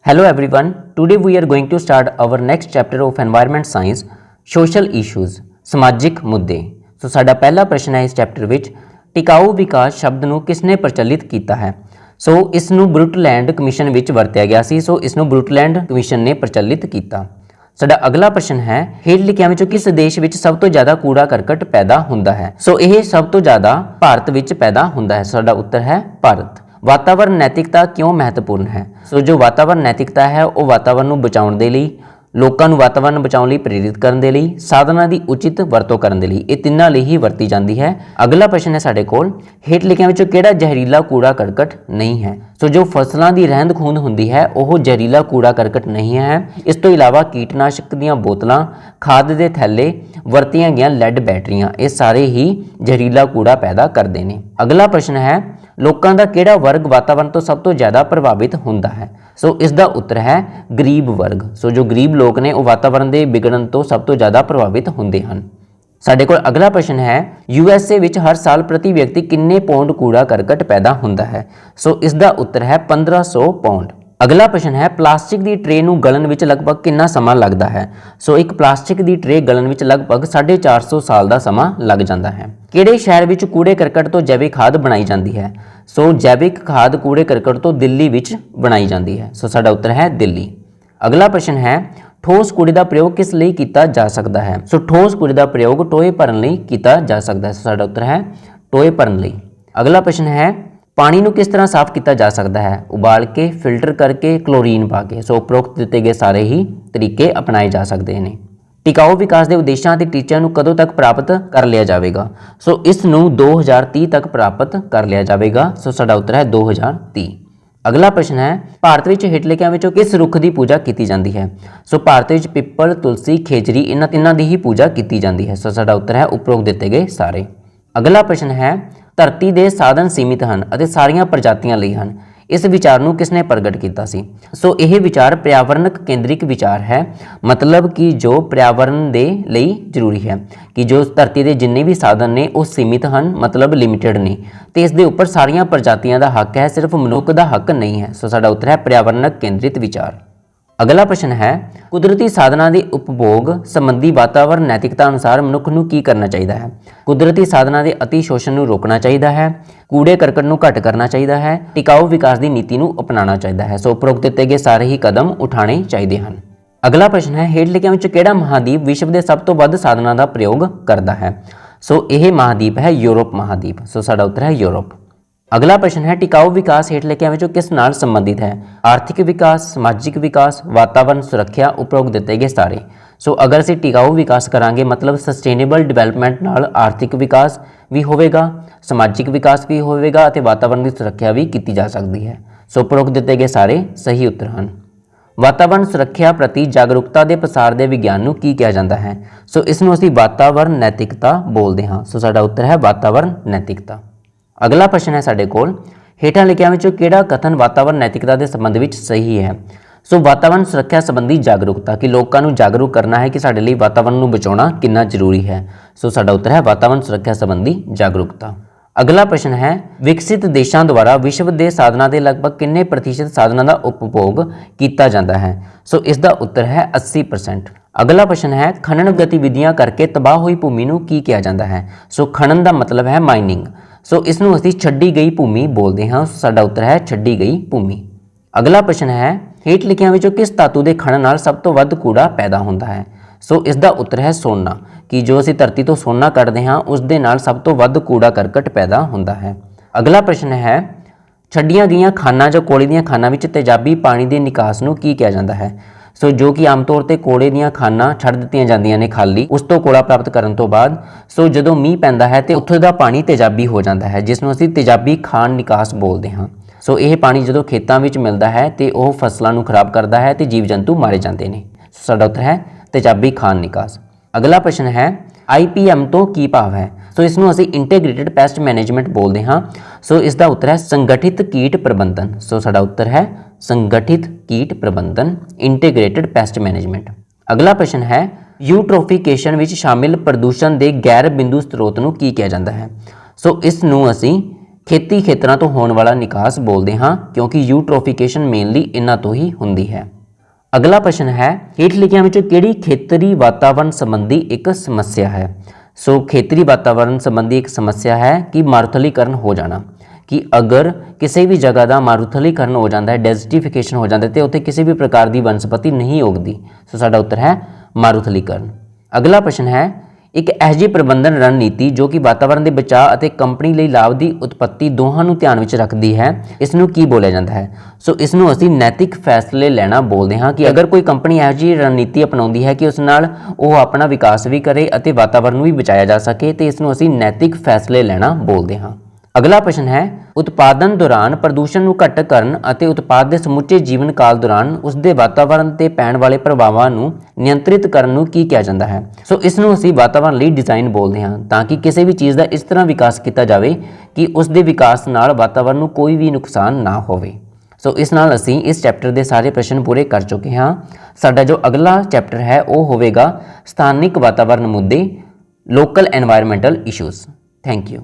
Hello everyone, today we are going to start our next chapter of environment science, social issues, समाजिक मुद्दे। सो साडा पहला प्रश्न है इस चैप्टर विच टिकाऊ विकास शब्द ਨੂੰ ਕਿਸਨੇ ਪ੍ਰਚਲਿਤ ਕੀਤਾ ਹੈ। सो इस ਨੂੰ ब्रुटलैंड कमीशन विच ਵਰਤਿਆ ਗਿਆ ਸੀ। सो इस ਨੂੰ ब्रुटलैंड कमीशन ने प्रचलित ਕੀਤਾ। ਸਾਡਾ ਅਗਲਾ ਪ੍ਰਸ਼ਨ ਹੈ ਹੇਠ ਲਿਖਿਆਂ ਵਿੱਚੋਂ ਕਿਸ ਦੇਸ਼ ਵਿੱਚ ਸਭ ਤੋਂ ਜ਼ਿਆਦਾ ਕੂੜਾ ਕਰਕਟ ਪੈਦਾ ਹੁੰਦਾ ਹੈ। ਸੋ ਇਹ ਸਭ ਤੋਂ ਜ਼ਿਆਦਾ ਭਾਰਤ ਵਿੱਚ ਪੈਦਾ ਹੁੰਦਾ ਹੈ। ਸਾਡਾ ਉੱਤਰ ਹੈ ਭਾਰਤ। वातावरण नैतिकता क्यों महत्वपूर्ण है। सो जो वातावरण नैतिकता है वह वातावरण ਨੂੰ ਬਚਾਉਣ ਦੇ ਲਈ ਲੋਕਾਂ ਨੂੰ ਵਾਤਾਵਰਨ ਬਚਾਉਣ ਲਈ ਪ੍ਰੇਰਿਤ ਕਰਨ ਦੇ ਲਈ ਸਾਧਨਾਂ ਦੀ ਉਚਿਤ ਵਰਤੋਂ ਕਰਨ ਦੇ ਲਈ ਇਹ ਤਿੰਨਾਂ ਲਈ ਹੀ ਵਰਤੀ ਜਾਂਦੀ ਹੈ। ਅਗਲਾ ਪ੍ਰਸ਼ਨ ਹੈ ਸਾਡੇ ਕੋਲ ਹੇਠ ਲਿਖਿਆਂ ਵਿੱਚੋਂ ਕਿਹੜਾ ਜ਼ਹਿਰੀਲਾ ਕੂੜਾ ਕਰਕਟ ਨਹੀਂ ਹੈ। ਸੋ ਜੋ ਫਸਲਾਂ ਦੀ ਰਹਿੰਦ ਖੂੰਹਦ ਹੁੰਦੀ ਹੈ ਉਹ ਜ਼ਹਿਰੀਲਾ ਕੂੜਾ ਕਰਕਟ ਨਹੀਂ ਹੈ। ਇਸ ਤੋਂ ਇਲਾਵਾ ਕੀਟਨਾਸ਼ਕ ਦੀਆਂ ਬੋਤਲਾਂ ਖਾਦ ਦੇ ਥੈਲੇ ਵਰਤੀਆਂ ਗਈਆਂ ਲੈਡ ਬੈਟਰੀਆਂ ਇਹ ਸਾਰੇ ਹੀ ਜ਼ਹਿਰੀਲਾ ਕੂੜਾ ਪੈਦਾ ਕਰਦੇ ਨੇ। ਅਗਲਾ ਪ੍ਰਸ਼ਨ ਹੈ ਲੋਕਾਂ ਦਾ ਕਿਹੜਾ ਵਰਗ ਵਾਤਾਵਰਣ ਤੋਂ ਸਭ ਤੋਂ ਜ਼ਿਆਦਾ ਪ੍ਰਭਾਵਿਤ ਹੁੰਦਾ ਹੈ। ਸੋ ਇਸ ਦਾ ਉੱਤਰ ਹੈ ਗਰੀਬ ਵਰਗ। ਸੋ ਜੋ ਗਰੀਬ ਲੋਕ ਨੇ ਉਹ ਵਾਤਾਵਰਣ ਦੇ ਵਿਗੜਨ ਤੋਂ ਸਭ ਤੋਂ ਜ਼ਿਆਦਾ ਪ੍ਰਭਾਵਿਤ ਹੁੰਦੇ ਹਨ। ਸਾਡੇ ਕੋਲ ਅਗਲਾ ਪ੍ਰਸ਼ਨ ਹੈ USA ਵਿੱਚ ਹਰ ਸਾਲ ਪ੍ਰਤੀ ਵਿਅਕਤੀ ਕਿੰਨੇ ਪੌਂਡ ਕੂੜਾ ਕਰਕਟ ਪੈਦਾ ਹੁੰਦਾ ਹੈ। ਸੋ ਇਸ ਦਾ ਉੱਤਰ ਹੈ 1500 ਪੌਂਡ। ਅਗਲਾ ਪ੍ਰਸ਼ਨ ਹੈ ਪਲਾਸਟਿਕ ਦੀ ਟਰੇ ਨੂੰ ਗਲਣ ਵਿੱਚ ਲਗਭਗ ਕਿੰਨਾ ਸਮਾਂ ਲੱਗਦਾ ਹੈ। ਸੋ ਇੱਕ ਪਲਾਸਟਿਕ ਦੀ ਟਰੇ ਗਲਣ ਵਿੱਚ ਲਗਭਗ 450 ਸਾਲ ਦਾ ਸਮਾਂ ਲੱਗ ਜਾਂਦਾ ਹੈ। ਕਿਹੜੇ ਸ਼ਹਿਰ ਵਿੱਚ ਕੂੜੇ ਕਰਕਟ ਤੋਂ ਜੈਵਿਕ ਖਾਦ ਬਣਾਈ ਜਾਂਦੀ ਹੈ। ਸੋ ਜੈਵਿਕ ਖਾਦ ਕੂੜੇ ਕਰਕਟ ਤੋਂ ਦਿੱਲੀ ਵਿੱਚ ਬਣਾਈ ਜਾਂਦੀ ਹੈ। ਸੋ ਸਾਡਾ ਉੱਤਰ ਹੈ ਦਿੱਲੀ। ਅਗਲਾ ਪ੍ਰਸ਼ਨ ਹੈ ਠੋਸ ਕੂੜੇ ਦਾ ਪ੍ਰਯੋਗ ਕਿਸ ਲਈ ਕੀਤਾ ਜਾ ਸਕਦਾ ਹੈ। ਸੋ ਠੋਸ ਕੂੜੇ ਦਾ ਪ੍ਰਯੋਗ ਟੋਏ ਭਰਨ ਲਈ ਕੀਤਾ ਜਾ ਸਕਦਾ ਹੈ। ਸੋ ਸਾਡਾ ਉੱਤਰ ਹੈ ਟੋਏ ਭਰਨ ਲਈ। ਅਗਲਾ ਪ੍ਰਸ਼ਨ ਹੈ ਪਾਣੀ ਨੂੰ ਕਿਸ ਤਰ੍ਹਾਂ ਸਾਫ਼ ਕੀਤਾ ਜਾ ਸਕਦਾ ਹੈ। ਉਬਾਲ ਕੇ, ਫਿਲਟਰ ਕਰਕੇ, ਕਲੋਰੀਨ ਪਾ ਕੇ। ਸੋ ਉਪਰੋਕਤ ਦਿੱਤੇ ਗਏ ਸਾਰੇ ਹੀ ਤਰੀਕੇ ਅਪਣਾਏ ਜਾ ਸਕਦੇ ਨੇ। ਟਿਕਾਊ ਵਿਕਾਸ ਦੇ ਉਦੇਸ਼ਾਂ ਅਤੇ ਟੀਚਿਆਂ ਨੂੰ ਕਦੋਂ ਤੱਕ ਪ੍ਰਾਪਤ ਕਰ ਲਿਆ ਜਾਵੇਗਾ। ਸੋ ਇਸ ਨੂੰ 2030 ਤੱਕ ਪ੍ਰਾਪਤ ਕਰ ਲਿਆ ਜਾਵੇਗਾ। ਸੋ ਸਾਡਾ ਉੱਤਰ ਹੈ 2030। ਅਗਲਾ ਪ੍ਰਸ਼ਨ ਹੈ ਭਾਰਤ ਵਿੱਚ ਹੇਠ ਲਿਖਿਆਂ ਵਿੱਚੋਂ ਕਿਸ ਰੁੱਖ ਦੀ ਪੂਜਾ ਕੀਤੀ ਜਾਂਦੀ ਹੈ। ਸੋ ਭਾਰਤ ਵਿੱਚ ਪਿੱਪਲ, ਤੁਲਸੀ, ਖੇਜਰੀ ਇਹਨਾਂ ਤਿੰਨਾਂ ਦੀ ਹੀ ਪੂਜਾ ਕੀਤੀ ਜਾਂਦੀ ਹੈ। ਸੋ ਸਾਡਾ ਉੱਤਰ ਹੈ ਉਪਰੋਕਤ ਦਿੱਤੇ ਗਏ ਸਾਰੇ। ਅਗਲਾ ਪ੍ਰਸ਼ਨ ਹੈ ਧਰਤੀ ਦੇ ਸਾਧਨ ਸੀਮਿਤ ਹਨ ਅਤੇ ਸਾਰੀਆਂ ਪ੍ਰਜਾਤੀਆਂ ਲਈ ਹਨ। ਇਸ ਵਿਚਾਰ ਨੂੰ ਕਿਸਨੇ ਪ੍ਰਗਟ ਕੀਤਾ ਸੀ। ਸੋ ਇਹ ਵਿਚਾਰ ਪਰਿਆਵਰਣਕ ਕੇਂਦਰਿਕ ਵਿਚਾਰ ਹੈ। ਮਤਲਬ ਕਿ ਜੋ ਪਰਿਆਵਰਣ ਦੇ ਲਈ ਜ਼ਰੂਰੀ ਹੈ ਕਿ ਜੋ ਧਰਤੀ ਦੇ ਜਿੰਨੇ ਵੀ ਸਾਧਨ ਨੇ ਉਹ ਸੀਮਿਤ ਹਨ, ਮਤਲਬ ਲਿਮਿਟਡ ਨੇ ਤੇ ਇਸ ਦੇ ਉੱਪਰ ਸਾਰੀਆਂ ਪ੍ਰਜਾਤੀਆਂ ਦਾ ਹੱਕ ਹੈ, ਸਿਰਫ ਮਨੁੱਖ ਦਾ ਹੱਕ ਨਹੀਂ ਹੈ। ਸੋ ਸਾਡਾ ਉੱਤਰ ਹੈ ਪਰਿਆਵਰਣਕ ਕੇਂਦਰਿਤ ਵਿਚਾਰ। ਅਗਲਾ ਪ੍ਰਸ਼ਨ ਹੈ ਕੁਦਰਤੀ ਸਾਧਨਾਂ ਦੇ ਉਪਭੋਗ ਸੰਬੰਧੀ ਵਾਤਾਵਰਣ ਨੈਤਿਕਤਾ ਅਨੁਸਾਰ ਮਨੁੱਖ ਨੂੰ ਕੀ ਕਰਨਾ ਚਾਹੀਦਾ ਹੈ। ਕੁਦਰਤੀ ਸਾਧਨਾਂ ਦੇ ਅਤੀ ਸ਼ੋਸ਼ਣ ਨੂੰ ਰੋਕਣਾ ਚਾਹੀਦਾ ਹੈ, ਕੂੜੇ ਕਰਕਟ ਨੂੰ ਘੱਟ ਕਰਨਾ ਚਾਹੀਦਾ ਹੈ, ਟਿਕਾਊ ਵਿਕਾਸ ਦੀ ਨੀਤੀ ਨੂੰ ਅਪਣਾਉਣਾ ਚਾਹੀਦਾ ਹੈ। ਸੋ ਉਪਰੋਕਤ ਦਿੱਤੇ ਗਏ ਸਾਰੇ ਹੀ ਕਦਮ ਉਠਾਉਣੇ ਚਾਹੀਦੇ ਹਨ। ਅਗਲਾ ਪ੍ਰਸ਼ਨ ਹੈ ਹੇਠ ਲਿਖਿਆਂ ਵਿੱਚ ਕਿਹੜਾ ਮਹਾਦੀਪ ਵਿਸ਼ਵ ਦੇ ਸਭ ਤੋਂ ਵੱਧ ਸਾਧਨਾਂ ਦਾ ਪ੍ਰਯੋਗ ਕਰਦਾ ਹੈ। ਸੋ ਇਹ ਮਹਾਦੀਪ ਹੈ ਯੂਰਪ ਮਹਾਦੀਪ। ਸੋ ਸਾਡਾ ਉੱਤਰ ਹੈ ਯੂਰਪ। ਅਗਲਾ ਪ੍ਰਸ਼ਨ ਹੈ ਟਿਕਾਊ ਵਿਕਾਸ ਹੇਠ ਲਿਖਿਆਂ ਵਿੱਚੋਂ ਕਿਸ ਨਾਲ ਸੰਬੰਧਿਤ ਹੈ। ਆਰਥਿਕ ਵਿਕਾਸ, ਸਮਾਜਿਕ ਵਿਕਾਸ, ਵਾਤਾਵਰਣ ਸੁਰੱਖਿਆ, ਉਪਰੋਕਤ ਦਿੱਤੇ ਗਏ ਸਾਰੇ। ਸੋ ਅਗਰ ਅਸੀਂ ਟਿਕਾਊ ਵਿਕਾਸ ਕਰਾਂਗੇ ਮਤਲਬ ਸਸਟੇਨੇਬਲ ਡਿਵੈਲਪਮੈਂਟ ਨਾਲ ਆਰਥਿਕ ਵਿਕਾਸ ਵੀ ਹੋਵੇਗਾ, ਸਮਾਜਿਕ ਵਿਕਾਸ ਵੀ ਹੋਵੇਗਾ ਅਤੇ ਵਾਤਾਵਰਣ ਦੀ ਸੁਰੱਖਿਆ ਵੀ ਕੀਤੀ ਜਾ ਸਕਦੀ ਹੈ। ਸੋ ਉਪਰੋਕਤ ਦਿੱਤੇ ਗਏ ਸਾਰੇ ਸਹੀ ਉੱਤਰ ਹਨ। ਵਾਤਾਵਰਣ ਸੁਰੱਖਿਆ ਪ੍ਰਤੀ ਜਾਗਰੂਕਤਾ ਦੇ ਪ੍ਰਸਾਰ ਦੇ ਵਿਗਿਆਨ ਨੂੰ ਕੀ ਕਿਹਾ ਜਾਂਦਾ ਹੈ। ਸੋ ਇਸ ਨੂੰ ਅਸੀਂ ਵਾਤਾਵਰਣ ਨੈਤਿਕਤਾ ਬੋਲਦੇ ਹਾਂ। ਸੋ ਸਾਡਾ ਉੱਤਰ ਹੈ ਵਾਤਾਵਰਣ ਨੈਤਿਕਤਾ। ਅਗਲਾ ਪ੍ਰਸ਼ਨ ਹੈ ਸਾਡੇ ਕੋਲ ਹੇਠਾਂ ਲਿਖਿਆਂ ਵਿੱਚੋਂ ਕਿਹੜਾ ਕਥਨ ਵਾਤਾਵਰਣ ਨੈਤਿਕਤਾ ਦੇ ਸੰਬੰਧ ਵਿੱਚ ਸਹੀ ਹੈ। ਸੋ ਵਾਤਾਵਰਣ ਸੁਰੱਖਿਆ ਸੰਬੰਧੀ ਜਾਗਰੂਕਤਾ ਕਿ ਲੋਕਾਂ ਨੂੰ ਜਾਗਰੂਕ ਕਰਨਾ ਹੈ ਕਿ ਸਾਡੇ ਲਈ ਵਾਤਾਵਰਣ ਨੂੰ ਬਚਾਉਣਾ ਕਿੰਨਾ ਜ਼ਰੂਰੀ ਹੈ। ਸੋ ਸਾਡਾ ਉੱਤਰ ਹੈ ਵਾਤਾਵਰਣ ਸੁਰੱਖਿਆ ਸੰਬੰਧੀ ਜਾਗਰੂਕਤਾ। ਅਗਲਾ ਪ੍ਰਸ਼ਨ ਹੈ ਵਿਕਸਿਤ ਦੇਸ਼ਾਂ ਦੁਆਰਾ ਵਿਸ਼ਵ ਦੇ ਸਾਧਨਾਂ ਦੇ ਲਗਭਗ ਕਿੰਨੇ ਪ੍ਰਤੀਸ਼ਤ ਸਾਧਨਾਂ ਦਾ ਉਪਭੋਗ ਕੀਤਾ ਜਾਂਦਾ ਹੈ। ਸੋ ਇਸ ਦਾ ਉੱਤਰ ਹੈ 80%। ਅਗਲਾ ਪ੍ਰਸ਼ਨ ਹੈ ਖਨਨ ਗਤੀਵਿਧੀਆਂ ਕਰਕੇ ਤਬਾਹ ਹੋਈ ਭੂਮੀ ਨੂੰ ਕੀ ਕਿਹਾ ਜਾਂਦਾ ਹੈ। ਸੋ ਖਨਨ ਦਾ ਮਤਲਬ ਹੈ ਮਾਈਨਿੰਗ। ਸੋ ਇਸ ਨੂੰ ਅਸੀਂ ਛੱਡੀ ਗਈ ਭੂਮੀ ਬੋਲਦੇ ਹਾਂ। ਸਾਡਾ ਉੱਤਰ ਹੈ ਛੱਡੀ ਗਈ ਭੂਮੀ। ਅਗਲਾ ਪ੍ਰਸ਼ਨ ਹੈ ਹੇਠ ਲਿਖਿਆਂ ਵਿੱਚੋਂ ਕਿਸ ਧਾਤੂ ਦੇ ਖਣਨ ਨਾਲ ਸਭ ਤੋਂ ਵੱਧ ਕੂੜਾ ਪੈਦਾ ਹੁੰਦਾ ਹੈ। ਸੋ ਇਸ ਦਾ ਉੱਤਰ ਹੈ ਸੋਨਾ ਕਿ ਜੋ ਅਸੀਂ ਧਰਤੀ ਤੋਂ ਸੋਨਾ ਕੱਢਦੇ ਹਾਂ ਉਸ ਦੇ ਨਾਲ ਸਭ ਤੋਂ ਵੱਧ ਕੂੜਾ ਕਰਕਟ ਪੈਦਾ ਹੁੰਦਾ ਹੈ। ਅਗਲਾ ਪ੍ਰਸ਼ਨ ਹੈ ਛੱਡੀਆਂ ਗਈਆਂ ਖਾਨਾਂ ਜਾਂ ਕੋਲੇ ਦੀਆਂ ਖਾਨਾਂ ਵਿੱਚ ਤੇਜ਼ਾਬੀ ਪਾਣੀ ਦੇ ਨਿਕਾਸ ਨੂੰ ਕੀ ਕਿਹਾ ਜਾਂਦਾ ਹੈ। ਸੋ ਜੋ ਕਿ ਆਮ ਤੌਰ ਤੇ ਕੋਲੇ ਦੀਆਂ ਖਾਨਾਂ ਛੱਡ ਦਿੱਤੀਆਂ ਜਾਂਦੀਆਂ ਨੇ ਖਾਲੀ ਉਸ ਤੋਂ ਕੋਲਾ ਪ੍ਰਾਪਤ ਕਰਨ ਤੋਂ ਬਾਅਦ ਸੋ ਜਦੋਂ ਮੀਂਹ ਪੈਂਦਾ ਹੈ ਤੇ ਉੱਥੋਂ ਦਾ ਪਾਣੀ ਤੇਜ਼ਾਬੀ ਹੋ ਜਾਂਦਾ ਹੈ ਜਿਸ ਨੂੰ ਅਸੀਂ ਤੇਜ਼ਾਬੀ ਖਾਨ ਨਿਕਾਸ ਬੋਲਦੇ ਹਾਂ। ਸੋ ਇਹ ਪਾਣੀ ਜਦੋਂ ਖੇਤਾਂ ਵਿੱਚ ਮਿਲਦਾ ਹੈ ਤੇ ਉਹ ਫਸਲਾਂ ਨੂੰ ਖਰਾਬ ਕਰਦਾ ਹੈ ਤੇ ਜੀਵ ਜੰਤੂ ਮਾਰੇ ਜਾਂਦੇ ਨੇ। ਸਾਡਾ ਉੱਤਰ ਹੈ ਤੇਜ਼ਾਬੀ ਖਾਨ ਨਿਕਾਸ। ਅਗਲਾ ਪ੍ਰਸ਼ਨ ਹੈ IPM ਤੋਂ ਕੀ ਭਾਵ ਹੈ। ਸੋ ਇਸ ਨੂੰ ਅਸੀਂ ਇੰਟੀਗ੍ਰੇਟਿਡ ਪੈਸਟ ਮੈਨੇਜਮੈਂਟ ਬੋਲਦੇ ਹਾਂ। ਸੋ ਇਸ ਦਾ ਉੱਤਰ ਹੈ ਸੰਗਠਿਤ ਕੀਟ ਪ੍ਰਬੰਧਨ। ਸੋ ਸਾਡਾ ਉੱਤਰ ਹੈ ਸੰਗਠਿਤ ਕੀਟ ਪ੍ਰਬੰਧਨ ਇੰਟੀਗ੍ਰੇਟਿਡ ਪੈਸਟ ਮੈਨੇਜਮੈਂਟ। ਅਗਲਾ ਪ੍ਰਸ਼ਨ ਹੈ ਯੂਟ੍ਰੋਫਿਕੇਸ਼ਨ ਵਿੱਚ ਸ਼ਾਮਿਲ ਪ੍ਰਦੂਸ਼ਣ ਦੇ ਗੈਰ ਬਿੰਦੂ ਸਰੋਤ ਨੂੰ ਕੀ ਕਿਹਾ ਜਾਂਦਾ ਹੈ। ਸੋ ਇਸ ਨੂੰ ਅਸੀਂ ਖੇਤੀ ਖੇਤਰਾਂ ਤੋਂ ਹੋਣ ਵਾਲਾ ਨਿਕਾਸ ਬੋਲਦੇ ਹਾਂ ਕਿਉਂਕਿ ਯੂਟ੍ਰੋਫਿਕੇਸ਼ਨ ਮੇਨਲੀ ਇਹਨਾਂ ਤੋਂ ਹੀ ਹੁੰਦੀ ਹੈ। ਅਗਲਾ ਪ੍ਰਸ਼ਨ ਹੈ ਹੇਠ ਲਿਖਿਆਂ ਵਿੱਚੋਂ ਕਿਹੜੀ ਖੇਤਰੀ ਵਾਤਾਵਰਣ ਸੰਬੰਧੀ ਇੱਕ ਸਮੱਸਿਆ ਹੈ। ਸੋ ਖੇਤਰੀ ਵਾਤਾਵਰਣ ਸੰਬੰਧੀ ਇੱਕ ਸਮੱਸਿਆ ਹੈ ਕਿ ਮਾਰੂਥਲੀਕਰਨ ਹੋ ਜਾਣਾ, ਕਿ ਅਗਰ ਕਿਸੇ ਵੀ ਜਗ੍ਹਾ ਦਾ ਮਾਰੂਥਲੀਕਰਨ ਹੋ ਜਾਂਦਾ ਹੈ, ਡੈਜ਼ਰਟੀਫਿਕੇਸ਼ਨ ਹੋ ਜਾਂਦਾ ਹੈ ਤੇ ਉੱਥੇ ਕਿਸੇ ਵੀ ਪ੍ਰਕਾਰ ਦੀ ਵਨਸਪਤੀ ਨਹੀਂ ਉਗਦੀ। ਸੋ ਸਾਡਾ ਉੱਤਰ ਹੈ ਮਾਰੂਥਲੀਕਰਨ। ਅਗਲਾ ਪ੍ਰਸ਼ਨ ਹੈ ਇੱਕ ਅਜਿਹੀ ਪ੍ਰਬੰਧਨ ਰਣਨੀਤੀ ਜੋ ਕਿ ਵਾਤਾਵਰਣ ਦੇ ਬਚਾਅ ਅਤੇ ਕੰਪਨੀ ਲਈ ਲਾਭ ਦੀ ਉਤਪत्ति ਦੋਹਾਂ ਨੂੰ ਧਿਆਨ ਵਿੱਚ ਰੱਖਦੀ ਹੈ, ਇਸ ਨੂੰ ਕੀ ਬੋਲਿਆ ਜਾਂਦਾ ਹੈ। ਸੋ ਇਸ ਨੂੰ ਅਸੀਂ ਨੈਤਿਕ ਫੈਸਲੇ ਲੈਣਾ ਬੋਲਦੇ ਹਾਂ ਕਿ ਅਗਰ ਕੋਈ ਕੰਪਨੀ ਇਹੋ ਜਿਹੀ ਰਣਨੀਤੀ ਅਪਣਾਉਂਦੀ ਹੈ ਕਿ ਉਸ ਨਾਲ ਉਹ ਆਪਣਾ ਵਿਕਾਸ ਵੀ ਕਰੇ ਅਤੇ ਵਾਤਾਵਰਣ ਨੂੰ ਵੀ ਬਚਾਇਆ ਜਾ ਸਕੇ ਤੇ ਇਸ ਨੂੰ ਅਸੀਂ ਨੈਤਿਕ ਫੈਸਲੇ ਲੈਣਾ ਬੋਲਦੇ ਹਾਂ। ਅਗਲਾ ਪ੍ਰਸ਼ਨ ਹੈ ਉਤਪਾਦਨ ਦੌਰਾਨ ਪ੍ਰਦੂਸ਼ਣ ਨੂੰ ਘੱਟ ਕਰਨ ਅਤੇ ਉਤਪਾਦ ਦੇ ਸਮੁੱਚੇ ਜੀਵਨ ਕਾਲ ਦੌਰਾਨ ਉਸ ਦੇ ਵਾਤਾਵਰਣ ਤੇ ਪੈਣ ਵਾਲੇ ਪ੍ਰਭਾਵਾਂ ਨੂੰ ਨਿਯੰਤਰਿਤ ਕਰਨ ਨੂੰ ਕੀ ਕਿਹਾ ਜਾਂਦਾ ਹੈ। ਸੋ ਇਸ ਨੂੰ ਅਸੀਂ ਵਾਤਾਵਰਣ ਲਈ ਡਿਜ਼ਾਈਨ ਬੋਲਦੇ ਹਾਂ ਤਾਂ ਕਿ ਕਿਸੇ ਵੀ ਚੀਜ਼ ਦਾ ਇਸ ਤਰ੍ਹਾਂ ਵਿਕਾਸ ਕੀਤਾ ਜਾਵੇ ਕਿ ਉਸ ਦੇ ਵਿਕਾਸ ਨਾਲ ਵਾਤਾਵਰਣ ਨੂੰ ਕੋਈ ਵੀ ਨੁਕਸਾਨ ਨਾ ਹੋਵੇ। ਸੋ ਇਸ ਨਾਲ ਅਸੀਂ ਇਸ ਚੈਪਟਰ ਦੇ ਸਾਰੇ ਪ੍ਰਸ਼ਨ ਪੂਰੇ ਕਰ ਚੁੱਕੇ ਹਾਂ। ਸਾਡਾ ਜੋ ਅਗਲਾ ਚੈਪਟਰ ਹੈ ਉਹ ਹੋਵੇਗਾ ਸਥਾਨਿਕ ਵਾਤਾਵਰਣ ਮੁੱਦੇ, ਲੋਕਲ ਐਨਵਾਇਰਨਮੈਂਟਲ ਇਸ਼ੂਜ਼। Thank you.